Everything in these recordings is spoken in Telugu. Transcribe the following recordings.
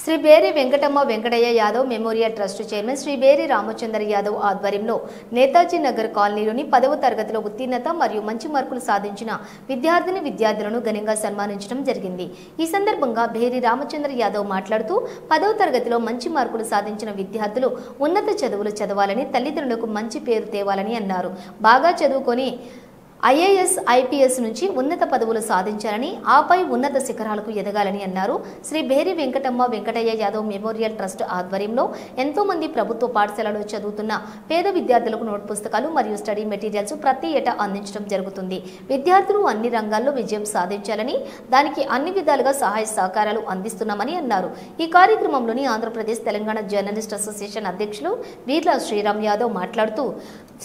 Shri Beri Venkatamma Venkataiah Yadav memorial trust chairman Shri Beri Ramachandra Yadav ఆధ్వర్యంలో నేతాజీ నగర్ కాలనీలోని 10వ తరగతిలో ఉత్తీర్ణత మరియు మంచి మార్కులు సాధించిన విద్యార్థులను ఘనంగా సన్మానించడం జరిగింది. ఈ సందర్భంగా బేరి రామచంద్ర యాదవ్ మాట్లాడుతూ 10వ తరగతిలో మంచి మార్కులు సాధించిన విద్యార్థులు ఉన్నత చదువులు చదవాలని, తల్లిదండ్రులకు మంచి పేరు తేవాలని అన్నారు. బాగా చదువుకొని ఐఏఎస్, ఐపీఎస్ నుంచి ఉన్నత పదవులు సాధించాలని, ఆపై ఉన్నత శిఖరాలకు ఎదగాలని అన్నారు. శ్రీ బేరి వెంకటమ్మ వెంకటయ్య యాదవ్ మెమోరియల్ ట్రస్ట్ ఆధ్వర్యంలో ఎంతో మంది ప్రభుత్వ పాఠశాలలో చదువుతున్న పేద విద్యార్థులకు నోట్ పుస్తకాలు మరియు స్టడీ మెటీరియల్స్ ప్రతి ఏటా అందించడం జరుగుతుంది. విద్యార్థులు అన్ని రంగాల్లో విజయం సాధించాలని, దానికి అన్ని విధాలుగా సహాయ సహకారాలు అందిస్తున్నామని అన్నారు. ఈ కార్యక్రమంలోని ఆంధ్రప్రదేశ్ తెలంగాణ జర్నలిస్ట్ అసోసియేషన్ అధ్యక్షులు వీర్ల శ్రీరామ్ యాదవ్ మాట్లాడుతూ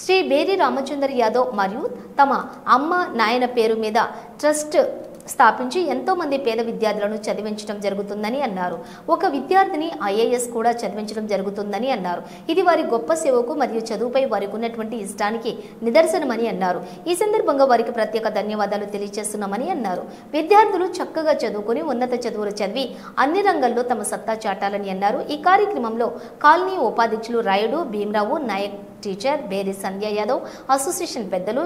శ్రీ బేరి రామచంద్ర యాదవ్ మరియు తమ అమ్మ నాయన పేరు మీద ట్రస్ట్ స్థాపించి ఎంతో మంది పేద విద్యార్థులను చదివించడం జరుగుతుందని అన్నారు. ఒక విద్యార్థిని ఐఏఎస్ కూడా చదివించడం జరుగుతుందని అన్నారు. ఇది వారి గొప్ప సేవకు మరియు చదువుపై వారికి ఉన్నటువంటి ఇష్టానికి నిదర్శనమని అన్నారు. ఈ సందర్భంగా వారికి ప్రత్యేక ధన్యవాదాలు తెలియజేస్తున్నామని అన్నారు. విద్యార్థులు చక్కగా చదువుకుని ఉన్నత చదువులు చదివి అన్ని రంగాల్లో తమ సత్తా చాటాలని అన్నారు. ఈ కార్యక్రమంలో కాలనీ ఉపాధ్యక్షులు రాయుడు భీమరావు నాయక్, టీచర్ బేరి సంధ్య యాదవ్, అసోసియేషన్ పెద్దలు,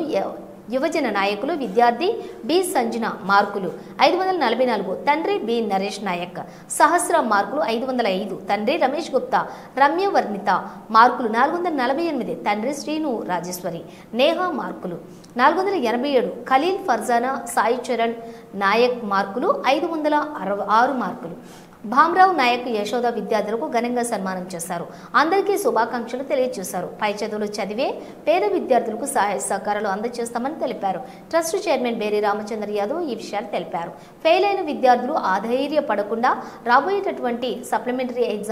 యువజన నాయకులు, విద్యార్థి బి సంజన మార్కులు 544, తండ్రి బి నరేష్ నాయక్, సహస్ర మార్కులు 505, తండ్రి రమేష్ గుప్తా, రమ్య వర్ణిత మార్కులు 448, తండ్రి శ్రీను రాజేశ్వరి, నేహా మార్కులు 487, ఖలీల్ ఫర్జానా సాయి చరణ్ నాయక్ మార్కులు 506 మార్కులు. భామ్రావు నాయక్, యశోద విద్యార్థులకు ఘనంగా సన్మానం చేశారు. అందరికీ శుభాకాంక్షలు తెలియజేశారు. పై చదువులు చదివే పేద విద్యార్థులకు సహాయ సహకారాలు అందజేస్తామని తెలిపారు. ట్రస్ట్ చైర్మన్ బేరి రామచంద్ర యాదవ్ ఈ విషయాలు తెలిపారు. ఫెయిల్ అయిన విద్యార్థులు అధైర్యపడకుండా రాబోయేటటువంటి సప్లిమెంటరీ ఎగ్జామ్